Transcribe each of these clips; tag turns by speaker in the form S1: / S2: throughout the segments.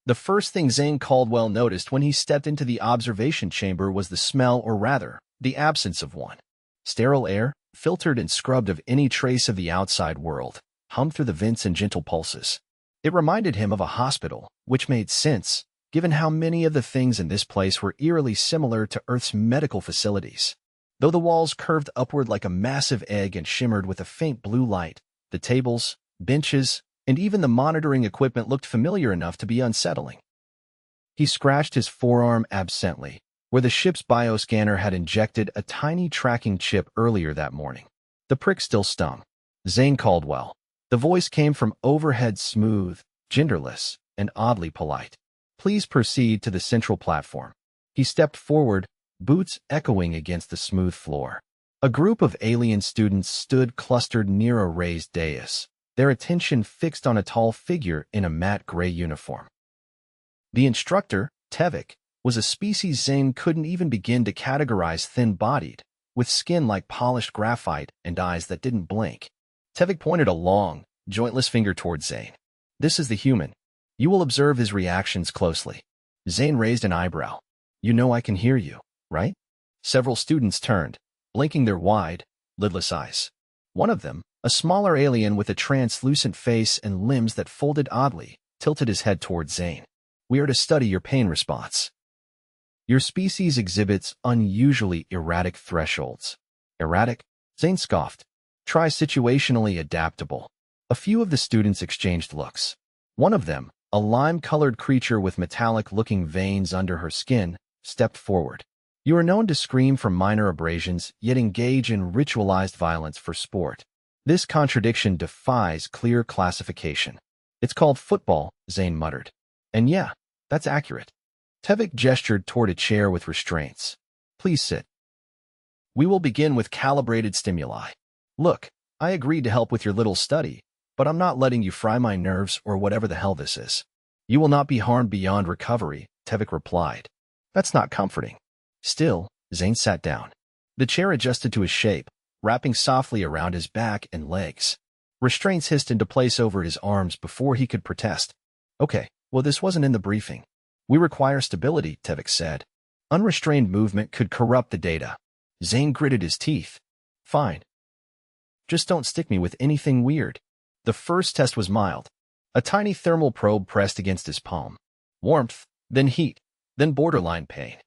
S1: The first thing Zane Caldwell noticed when he stepped into the observation chamber was the smell, or rather, the absence of one. Sterile air, filtered and scrubbed of any trace of the outside world, hummed through the vents in gentle pulses. It reminded him of a hospital, which made sense, given how many of the things in this place were eerily similar to Earth's medical facilities. Though the walls curved upward like a massive egg and shimmered with a faint blue light, the tables, benches, and even the monitoring equipment looked familiar enough to be unsettling. He scratched his forearm absently, where the ship's bioscanner had injected a tiny tracking chip earlier that morning. The prick still stung. Zane Caldwell. The voice came from overhead, smooth, genderless, and oddly polite. Please proceed to the central platform. He stepped forward, boots echoing against the smooth floor. A group of alien students stood clustered near a raised dais, their attention fixed on a tall figure in a matte gray uniform. The instructor, Tevik, was a species Zane couldn't even begin to categorize: thin-bodied, with skin like polished graphite and eyes that didn't blink. Tevik pointed a long, jointless finger towards Zane. This is the human. You will observe his reactions closely. Zane raised an eyebrow. You know I can hear you, right? Several students turned, blinking their wide, lidless eyes. One of them, a smaller alien with a translucent face and limbs that folded oddly, tilted his head towards Zane. We are to study your pain response. Your species exhibits unusually erratic thresholds. Erratic? Zane scoffed. Try situationally adaptable. A few of the students exchanged looks. One of them, a lime-colored creature with metallic-looking veins under her skin, stepped forward. You are known to scream from minor abrasions, yet engage in ritualized violence for sport. This contradiction defies clear classification. It's called football, Zane muttered. And yeah, that's accurate. Tevik gestured toward a chair with restraints. Please sit. We will begin with calibrated stimuli. Look, I agreed to help with your little study, but I'm not letting you fry my nerves or whatever the hell this is. You will not be harmed beyond recovery, Tevik replied. That's not comforting. Still, Zane sat down. The chair adjusted to his shape, wrapping softly around his back and legs. Restraints hissed into place over his arms before he could protest. Okay, well, this wasn't in the briefing. We require stability, Tevik said. Unrestrained movement could corrupt the data. Zane gritted his teeth. Fine. Just don't stick me with anything weird. The first test was mild. A tiny thermal probe pressed against his palm. Warmth, then heat, then borderline pain.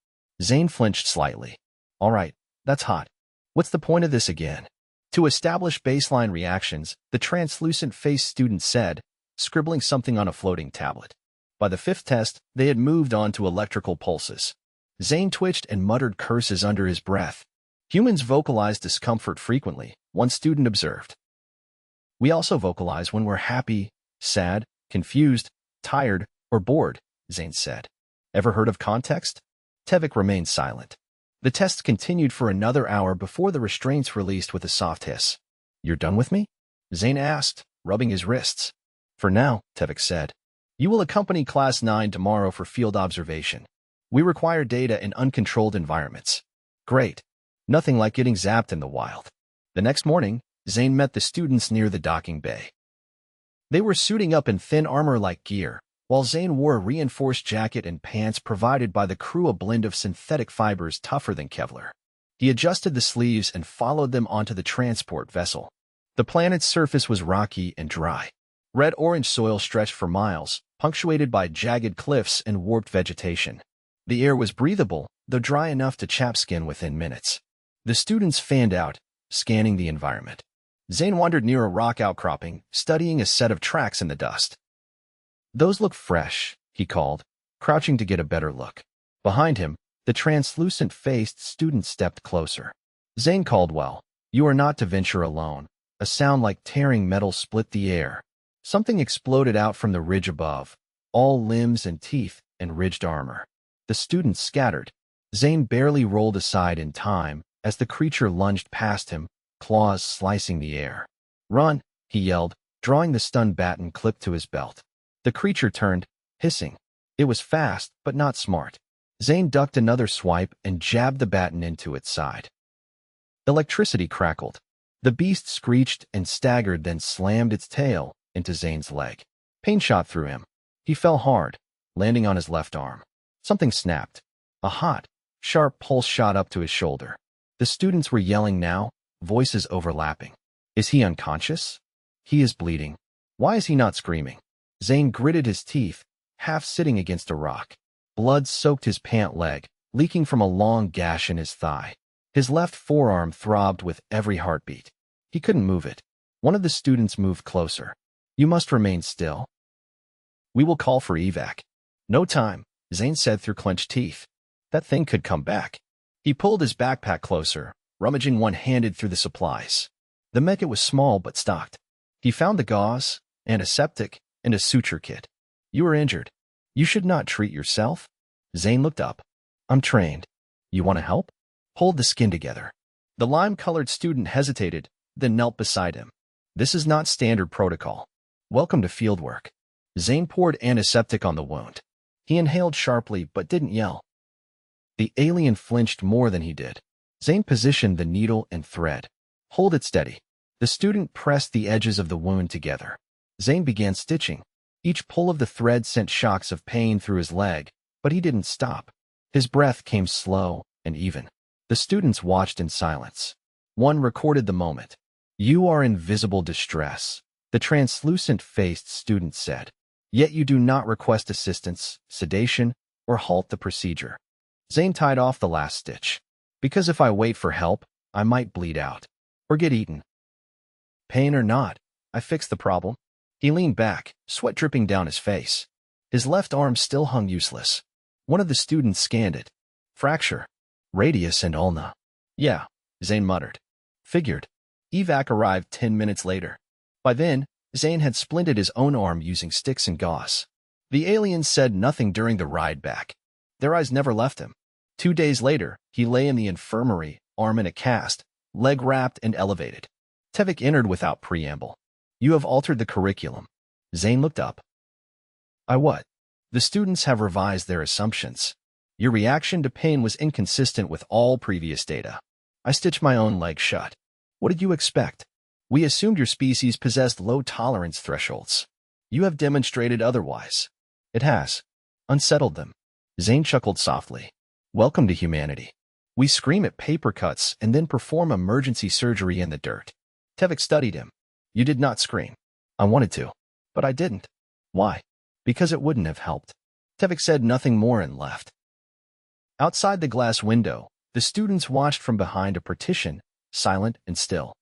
S1: Zane flinched slightly. All right, that's hot. What's the point of this again? To establish baseline reactions, the translucent-faced student said, scribbling something on a floating tablet. By the fifth test, they had moved on to electrical pulses. Zane twitched and muttered curses under his breath. Humans vocalize discomfort frequently, one student observed. We also vocalize when we're happy, sad, confused, tired, or bored, Zane said. Ever heard of context? Tevik remained silent. The test continued for another hour before the restraints released with a soft hiss. You're done with me? Zane asked, rubbing his wrists. For now, Tevik said. You will accompany Class 9 tomorrow for field observation. We require data in uncontrolled environments. Great. Nothing like getting zapped in the wild. The next morning, Zane met the students near the docking bay. They were suiting up in thin armor-like gear, while Zane wore a reinforced jacket and pants provided by the crew, a blend of synthetic fibers tougher than Kevlar. He adjusted the sleeves and followed them onto the transport vessel. The planet's surface was rocky and dry. Red-orange soil stretched for miles, punctuated by jagged cliffs and warped vegetation. The air was breathable, though dry enough to chap skin within minutes. The students fanned out, scanning the environment. Zane wandered near a rock outcropping, studying a set of tracks in the dust. Those look fresh, he called, crouching to get a better look. Behind him, the translucent-faced student stepped closer. Zane Caldwell, you are not to venture alone. A sound like tearing metal split the air. Something exploded out from the ridge above, all limbs and teeth and ridged armor. The students scattered. Zane barely rolled aside in time as the creature lunged past him, claws slicing the air. Run, he yelled, drawing the stun baton clipped to his belt. The creature turned, hissing. It was fast, but not smart. Zane ducked another swipe and jabbed the baton into its side. Electricity crackled. The beast screeched and staggered, then slammed its tail into Zane's leg. Pain shot through him. He fell hard, landing on his left arm. Something snapped. A hot, sharp pulse shot up to his shoulder. The students were yelling now, voices overlapping. Is he unconscious? He is bleeding. Why is he not screaming? Zane gritted his teeth, half sitting against a rock. Blood soaked his pant leg, leaking from a long gash in his thigh. His left forearm throbbed with every heartbeat. He couldn't move it. One of the students moved closer. You must remain still. We will call for evac. No time, Zane said through clenched teeth. That thing could come back. He pulled his backpack closer, rummaging one-handed through the supplies. The medkit was small but stocked. He found the gauze, antiseptic, and a suture kit. You are injured. You should not treat yourself. Zane looked up. I'm trained. You want to help? Hold the skin together. The lime-colored student hesitated, then knelt beside him. This is not standard protocol. Welcome to fieldwork. Zane poured antiseptic on the wound. He inhaled sharply but didn't yell. The alien flinched more than he did. Zane positioned the needle and thread. Hold it steady. The student pressed the edges of the wound together. Zane began stitching. Each pull of the thread sent shocks of pain through his leg, but he didn't stop. His breath came slow and even. The students watched in silence. One recorded the moment. You are in visible distress, the translucent-faced student said. Yet you do not request assistance, sedation, or halt the procedure. Zane tied off the last stitch. Because if I wait for help, I might bleed out. Or get eaten. Pain or not, I fixed the problem. He leaned back, sweat dripping down his face. His left arm still hung useless. One of the students scanned it. Fracture. Radius and ulna. Yeah, Zane muttered. Figured. Evac arrived 10 minutes later. By then, Zane had splinted his own arm using sticks and gauze. The aliens said nothing during the ride back. Their eyes never left him. 2 days later, he lay in the infirmary, arm in a cast, leg wrapped and elevated. Tevik entered without preamble. You have altered the curriculum. Zane looked up. I what? The students have revised their assumptions. Your reaction to pain was inconsistent with all previous data. I stitched my own leg shut. What did you expect? We assumed your species possessed low tolerance thresholds. You have demonstrated otherwise. It has. Unsettled them. Zane chuckled softly. Welcome to humanity. We scream at paper cuts and then perform emergency surgery in the dirt. Tevik studied him. You did not scream. I wanted to, but I didn't. Why? Because it wouldn't have helped. Tevik said nothing more and left. Outside the glass window, the students watched from behind a partition, silent and still.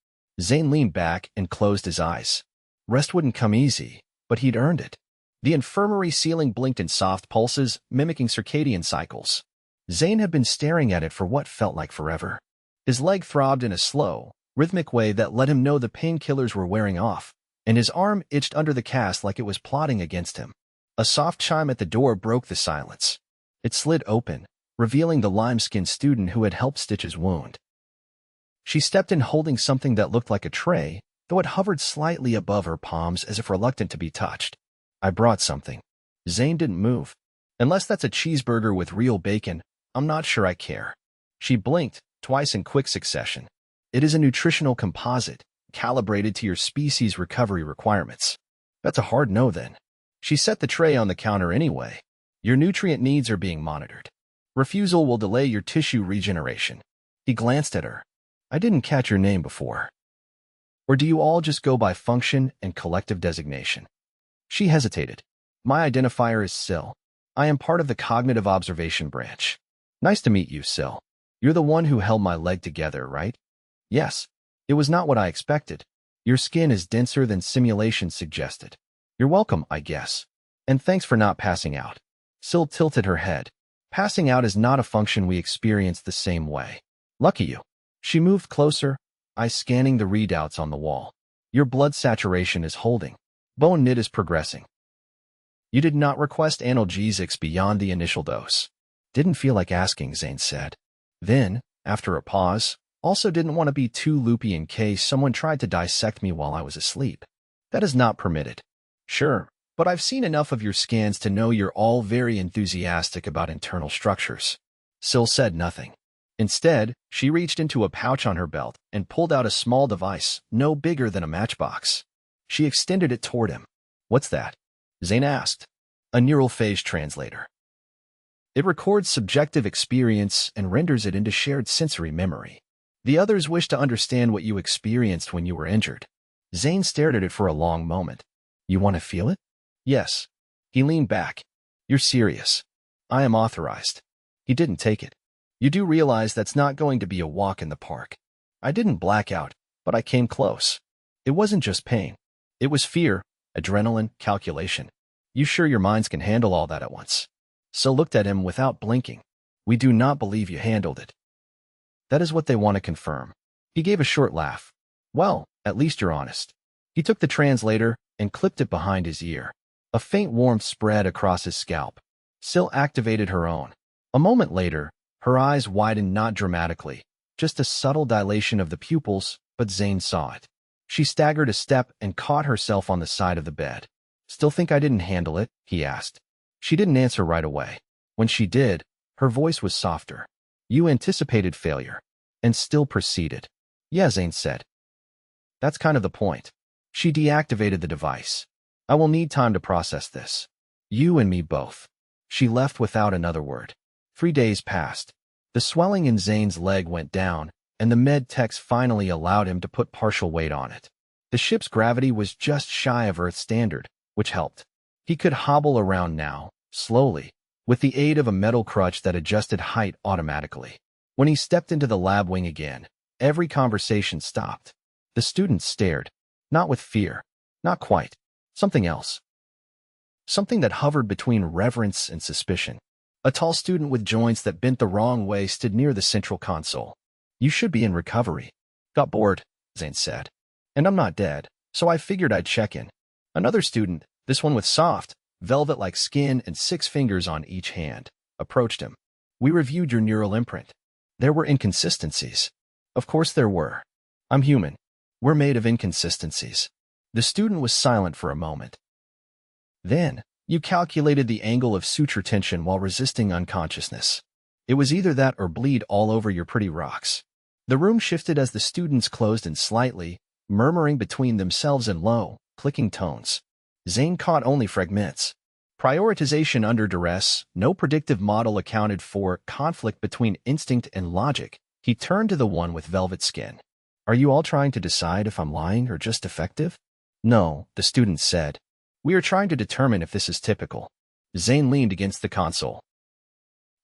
S1: Zane leaned back and closed his eyes. Rest wouldn't come easy, but he'd earned it. The infirmary ceiling blinked in soft pulses, mimicking circadian cycles. Zane had been staring at it for what felt like forever. His leg throbbed in a slow, rhythmic way that let him know the painkillers were wearing off, and his arm itched under the cast like it was plotting against him. A soft chime at the door broke the silence. It slid open, revealing the lime-skinned student who had helped stitch his wound. She stepped in holding something that looked like a tray, though it hovered slightly above her palms as if reluctant to be touched. I brought something. Zane didn't move. Unless that's a cheeseburger with real bacon, I'm not sure I care. She blinked, twice in quick succession. It is a nutritional composite, calibrated to your species' recovery requirements. That's a hard no then. She set the tray on the counter anyway. Your nutrient needs are being monitored. Refusal will delay your tissue regeneration. He glanced at her. I didn't catch your name before. Or do you all just go by function and collective designation? She hesitated. My identifier is Syl. I am part of the cognitive observation branch. Nice to meet you, Syl. You're the one who held my leg together, right? Yes. It was not what I expected. Your skin is denser than simulation suggested. You're welcome, I guess. And thanks for not passing out. Syl tilted her head. Passing out is not a function we experience the same way. Lucky you. She moved closer, eyes scanning the readouts on the wall. Your blood saturation is holding. Bone knit is progressing. You did not request analgesics beyond the initial dose. Didn't feel like asking, Zane said. Then, after a pause, also didn't want to be too loopy in case someone tried to dissect me while I was asleep. That is not permitted. Sure, but I've seen enough of your scans to know you're all very enthusiastic about internal structures. Syl said nothing. Instead, she reached into a pouch on her belt and pulled out a small device, no bigger than a matchbox. She extended it toward him. What's that? Zane asked. A neural phase translator. It records subjective experience and renders it into shared sensory memory. The others wish to understand what you experienced when you were injured. Zane stared at it for a long moment. You want to feel it? Yes. He leaned back. You're serious. I am authorized. He didn't take it. You do realize that's not going to be a walk in the park. I didn't black out, but I came close. It wasn't just pain. It was fear, adrenaline, calculation. You sure your minds can handle all that at once? Syl looked at him without blinking. We do not believe you handled it. That is what they want to confirm. He gave a short laugh. Well, at least you're honest. He took the translator and clipped it behind his ear. A faint warmth spread across his scalp. Syl activated her own. A moment later, her eyes widened not dramatically, just a subtle dilation of the pupils, but Zane saw it. She staggered a step and caught herself on the side of the bed. Still think I didn't handle it? He asked. She didn't answer right away. When she did, her voice was softer. You anticipated failure, and still proceeded. Yeah, Zane said. That's kind of the point. She deactivated the device. I will need time to process this. You and me both. She left without another word. 3 days passed. The swelling in Zane's leg went down, and the med techs finally allowed him to put partial weight on it. The ship's gravity was just shy of Earth standard, which helped. He could hobble around now, slowly, with the aid of a metal crutch that adjusted height automatically. When he stepped into the lab wing again, every conversation stopped. The students stared, not with fear, not quite, something else. Something that hovered between reverence and suspicion. A tall student with joints that bent the wrong way stood near the central console. You should be in recovery. Got bored, Zane said. And I'm not dead, so I figured I'd check in. Another student, this one with soft, velvet-like skin and 6 fingers on each hand, approached him. We reviewed your neural imprint. There were inconsistencies. Of course there were. I'm human. We're made of inconsistencies. The student was silent for a moment. Then, you calculated the angle of suture tension while resisting unconsciousness. It was either that or bleed all over your pretty rocks. The room shifted as the students closed in slightly, murmuring between themselves in low, clicking tones. Zane caught only fragments. Prioritization under duress, no predictive model accounted for conflict between instinct and logic. He turned to the one with velvet skin. Are you all trying to decide if I'm lying or just effective? No, the student said. We are trying to determine if this is typical. Zane leaned against the console.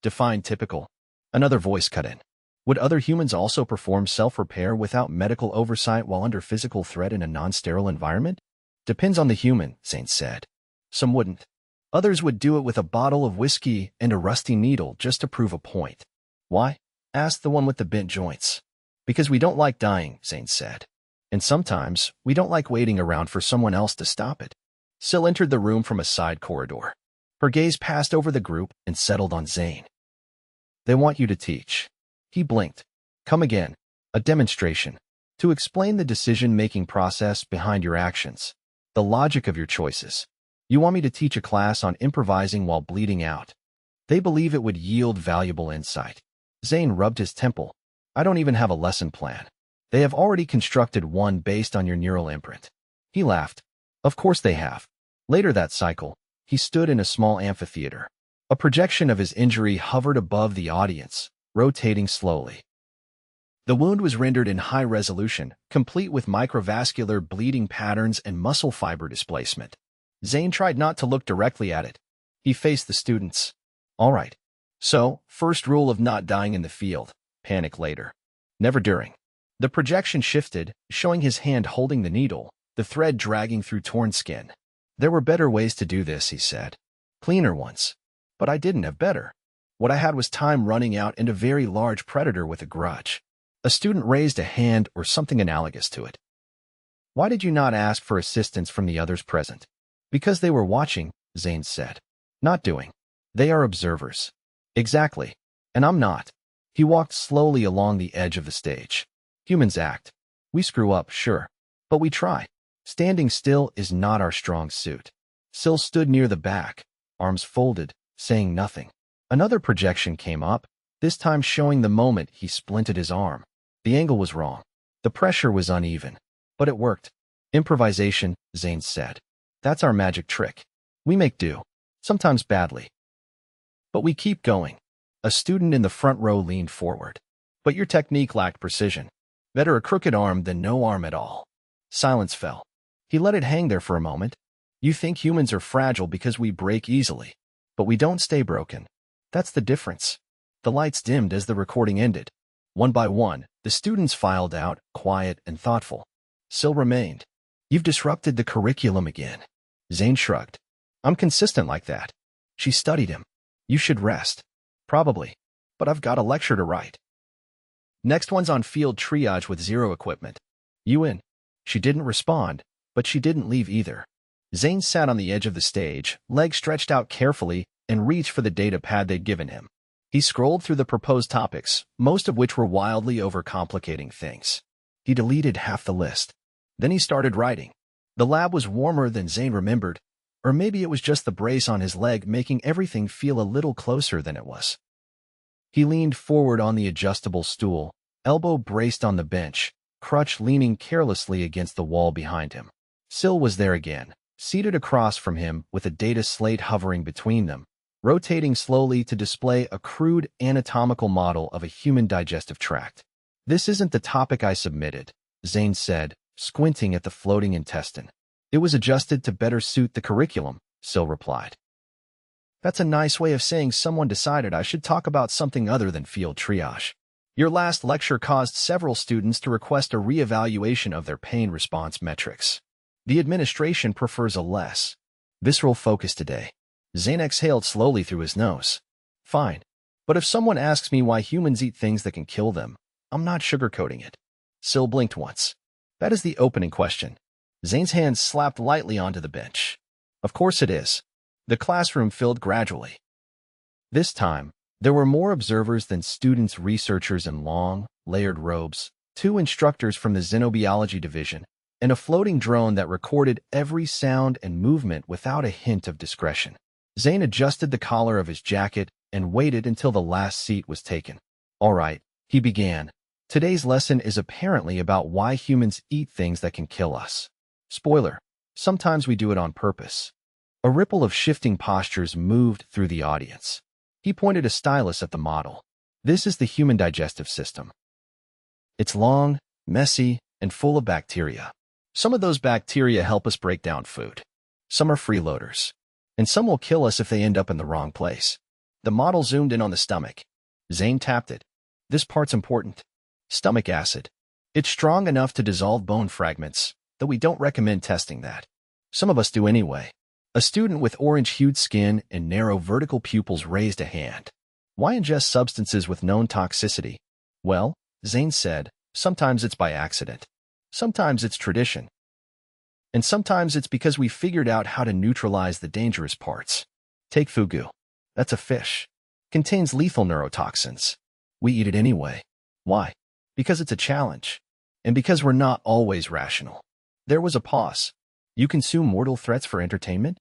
S1: Define typical. Another voice cut in. Would other humans also perform self-repair without medical oversight while under physical threat in a non-sterile environment? Depends on the human, Zane said. Some wouldn't. Others would do it with a bottle of whiskey and a rusty needle just to prove a point. Why? Asked the one with the bent joints. Because we don't like dying, Zane said. And sometimes, we don't like waiting around for someone else to stop it. Syl entered the room from a side corridor. Her gaze passed over the group and settled on Zane. They want you to teach. He blinked. Come again. A demonstration. To explain the decision-making process behind your actions. The logic of your choices. You want me to teach a class on improvising while bleeding out. They believe it would yield valuable insight. Zane rubbed his temple. I don't even have a lesson plan. They have already constructed one based on your neural imprint. He laughed. Of course they have. Later that cycle, he stood in a small amphitheater. A projection of his injury hovered above the audience, rotating slowly. The wound was rendered in high resolution, complete with microvascular bleeding patterns and muscle fiber displacement. Zane tried not to look directly at it. He faced the students. All right. So, first rule of not dying in the field. Panic later. Never during. The projection shifted, showing his hand holding the needle, the thread dragging through torn skin. There were better ways to do this, he said. Cleaner ones. But I didn't have better. What I had was time running out and a very large predator with a grudge. A student raised a hand or something analogous to it. Why did you not ask for assistance from the others present? Because they were watching, Zane said. Not doing. They are observers. Exactly. And I'm not. He walked slowly along the edge of the stage. Humans act. We screw up, sure. But we try. Standing still is not our strong suit. Syl stood near the back, arms folded, saying nothing. Another projection came up, this time showing the moment he splinted his arm. The angle was wrong. The pressure was uneven. But it worked. Improvisation, Zane said. That's our magic trick. We make do. sometimes badly. But we keep going. A student in the front row leaned forward. But your technique lacked precision. Better a crooked arm than no arm at all. Silence fell. He let it hang there for a moment. You think humans are fragile because we break easily. But we don't stay broken. That's the difference. The lights dimmed as the recording ended. One by one, the students filed out, quiet and thoughtful. Sil remained. You've disrupted the curriculum again. Zane shrugged. I'm consistent like that. She studied him. You should rest. Probably. But I've got a lecture to write. Next one's on field triage with zero equipment. You in? She didn't respond, but she didn't leave either. Zane sat on the edge of the stage, legs stretched out carefully, and reached for the data pad they'd given him. He scrolled through the proposed topics, most of which were wildly overcomplicating things. He deleted half the list. Then he started writing. The lab was warmer than Zane remembered, or maybe it was just the brace on his leg making everything feel a little closer than it was. He leaned forward on the adjustable stool, elbow braced on the bench, crutch leaning carelessly against the wall behind him. Sil was there again, seated across from him with a data slate hovering between them, rotating slowly to display a crude anatomical model of a human digestive tract. This isn't the topic I submitted, Zane said, squinting at the floating intestine. It was adjusted to better suit the curriculum, Sil replied. That's a nice way of saying someone decided I should talk about something other than field triage. Your last lecture caused several students to request a reevaluation of their pain response metrics. The administration prefers a less visceral focus today. Zane exhaled slowly through his nose. Fine. But if someone asks me why humans eat things that can kill them, I'm not sugarcoating it. Sil blinked once. That is the opening question. Zane's hand slapped lightly onto the bench. Of course it is. The classroom filled gradually. This time, there were more observers than students, researchers in long, layered robes, 2 instructors from the xenobiology division, and a floating drone that recorded every sound and movement without a hint of discretion. Zane adjusted the collar of his jacket and waited until the last seat was taken. All right, he began. Today's lesson is apparently about why humans eat things that can kill us. Spoiler, sometimes we do it on purpose. A ripple of shifting postures moved through the audience. He pointed a stylus at the model. This is the human digestive system. It's long, messy, and full of bacteria. Some of those bacteria help us break down food. Some are freeloaders. And some will kill us if they end up in the wrong place. The model zoomed in on the stomach. Zane tapped it. This part's important. Stomach acid. It's strong enough to dissolve bone fragments, though we don't recommend testing that. Some of us do anyway. A student with orange-hued skin and narrow vertical pupils raised a hand. Why ingest substances with known toxicity? Well, Zane said, sometimes it's by accident. Sometimes it's tradition. And sometimes it's because we figured out how to neutralize the dangerous parts. Take fugu. That's a fish. Contains lethal neurotoxins. We eat it anyway. Why? Because it's a challenge. And because we're not always rational. There was a pause. You consume mortal threats for entertainment?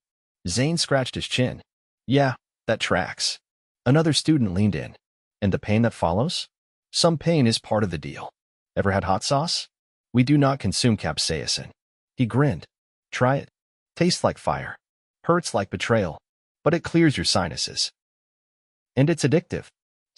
S1: Zane scratched his chin. Yeah, that tracks. Another student leaned in. And the pain that follows? Some pain is part of the deal. Ever had hot sauce? We do not consume capsaicin. He grinned. Try it. Tastes like fire. Hurts like betrayal. But it clears your sinuses. And it's addictive.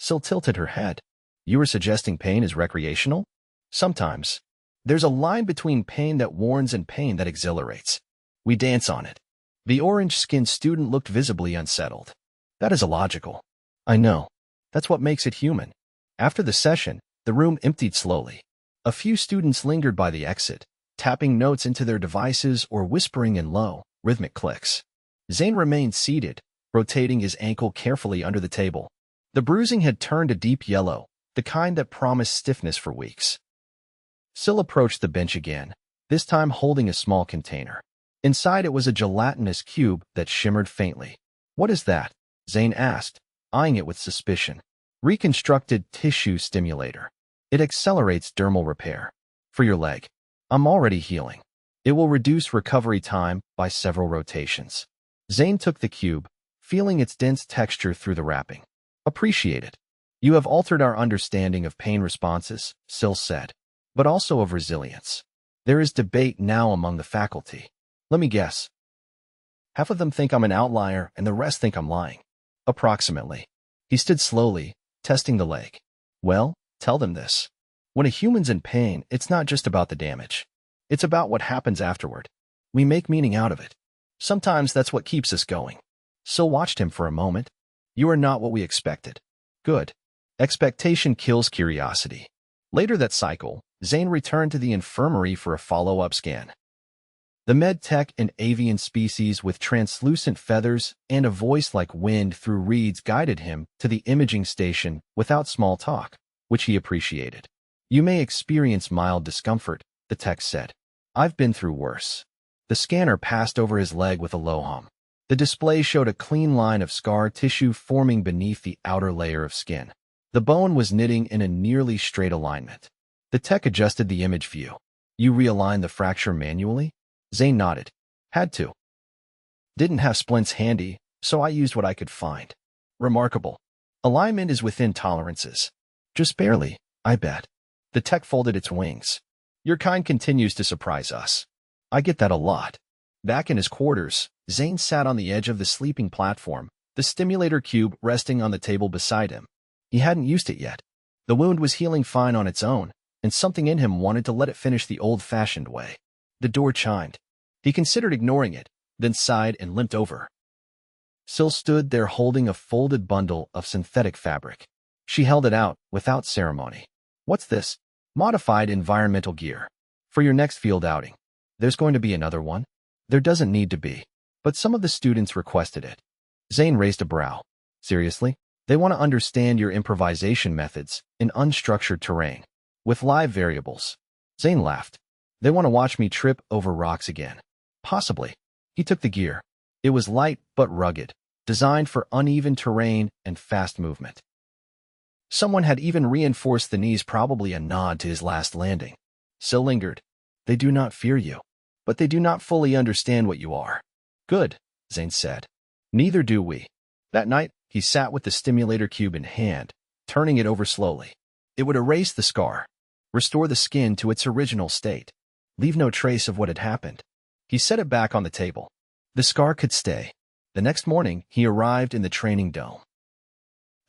S1: Sil tilted her head. You were suggesting pain is recreational? Sometimes. There's a line between pain that warns and pain that exhilarates. We dance on it. The orange-skinned student looked visibly unsettled. That is illogical. I know. That's what makes it human. After the session, the room emptied slowly. A few students lingered by the exit, tapping notes into their devices or whispering in low, rhythmic clicks. Zane remained seated, rotating his ankle carefully under the table. The bruising had turned a deep yellow, the kind that promised stiffness for weeks. Sil approached the bench again, this time holding a small container. Inside it was a gelatinous cube that shimmered faintly. What is that? Zane asked, eyeing it with suspicion. Reconstructed tissue stimulator. It accelerates dermal repair. For your leg. I'm already healing. It will reduce recovery time by several rotations. Zane took the cube, feeling its dense texture through the wrapping. Appreciate it. You have altered our understanding of pain responses, Sil said, but also of resilience. There is debate now among the faculty. Let me guess. Half of them think I'm an outlier and the rest think I'm lying. Approximately. He stood slowly, testing the leg. Well, tell them this. When a human's in pain, it's not just about the damage. It's about what happens afterward. We make meaning out of it. Sometimes that's what keeps us going. Syl watched him for a moment. You are not what we expected. Good. Expectation kills curiosity. Later that cycle, Zane returned to the infirmary for a follow-up scan. The med-tech, an avian species with translucent feathers and a voice like wind through reeds, guided him to the imaging station without small talk, which he appreciated. You may experience mild discomfort, the tech said. I've been through worse. The scanner passed over his leg with a low hum. The display showed a clean line of scar tissue forming beneath the outer layer of skin. The bone was knitting in a nearly straight alignment. The tech adjusted the image view. You realigned the fracture manually? Zane nodded. Had to. Didn't have splints handy, so I used what I could find. Remarkable. Alignment is within tolerances. Just barely, I bet. The tech folded its wings. Your kind continues to surprise us. I get that a lot. Back in his quarters, Zane sat on the edge of the sleeping platform, the stimulator cube resting on the table beside him. He hadn't used it yet. The wound was healing fine on its own, and something in him wanted to let it finish the old-fashioned way. The door chimed. He considered ignoring it, then sighed and limped over. Syl stood there holding a folded bundle of synthetic fabric. She held it out without ceremony. What's this? Modified environmental gear. For your next field outing. There's going to be another one? There doesn't need to be. But some of the students requested it. Zane raised a brow. Seriously? They want to understand your improvisation methods in unstructured terrain. With live variables. Zane laughed. They want to watch me trip over rocks again. Possibly. He took the gear. It was light but rugged, designed for uneven terrain and fast movement. Someone had even reinforced the knees, probably a nod to his last landing. Syl lingered. They do not fear you, but they do not fully understand what you are. Good, Zane said. Neither do we. That night, he sat with the stimulator cube in hand, turning it over slowly. It would erase the scar, restore the skin to its original state, leave no trace of what had happened. He set it back on the table. The scar could stay. The next morning, he arrived in the training dome.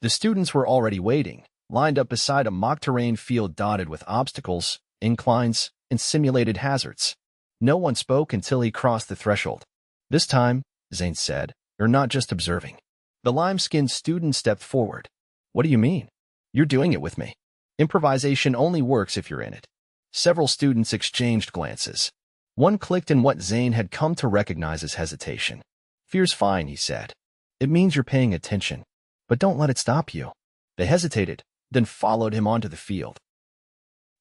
S1: The students were already waiting, lined up beside a mock terrain field dotted with obstacles, inclines, and simulated hazards. No one spoke until he crossed the threshold. This time, Zane said, you're not just observing. The lime-skinned student stepped forward. What do you mean? You're doing it with me. Improvisation only works if you're in it. Several students exchanged glances. One clicked in what Zane had come to recognize as hesitation. Fear's fine, he said. It means you're paying attention. But don't let it stop you. They hesitated, then followed him onto the field.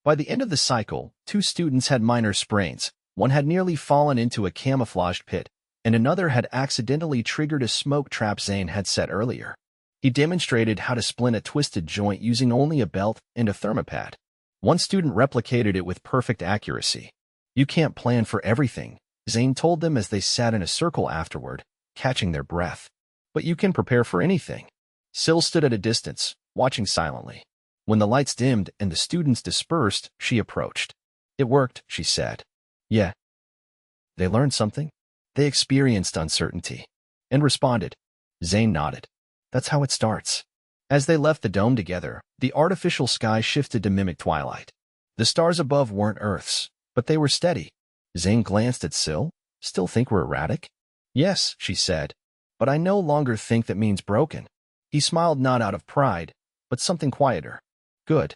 S1: By the end of the cycle, 2 students had minor sprains. One had nearly fallen into a camouflaged pit, and another had accidentally triggered a smoke trap Zane had set earlier. He demonstrated how to splint a twisted joint using only a belt and a thermopad. One student replicated it with perfect accuracy. You can't plan for everything, Zane told them as they sat in a circle afterward, catching their breath. But you can prepare for anything. Syl stood at a distance, watching silently. When the lights dimmed and the students dispersed, she approached. It worked, she said. Yeah. They learned something? They experienced uncertainty. And responded. Zane nodded. That's how it starts. As they left the dome together, the artificial sky shifted to mimic twilight. The stars above weren't Earth's, but they were steady. Zane glanced at Syl. Still think we're erratic? Yes, she said. But I no longer think that means broken. He smiled, not out of pride, but something quieter. Good.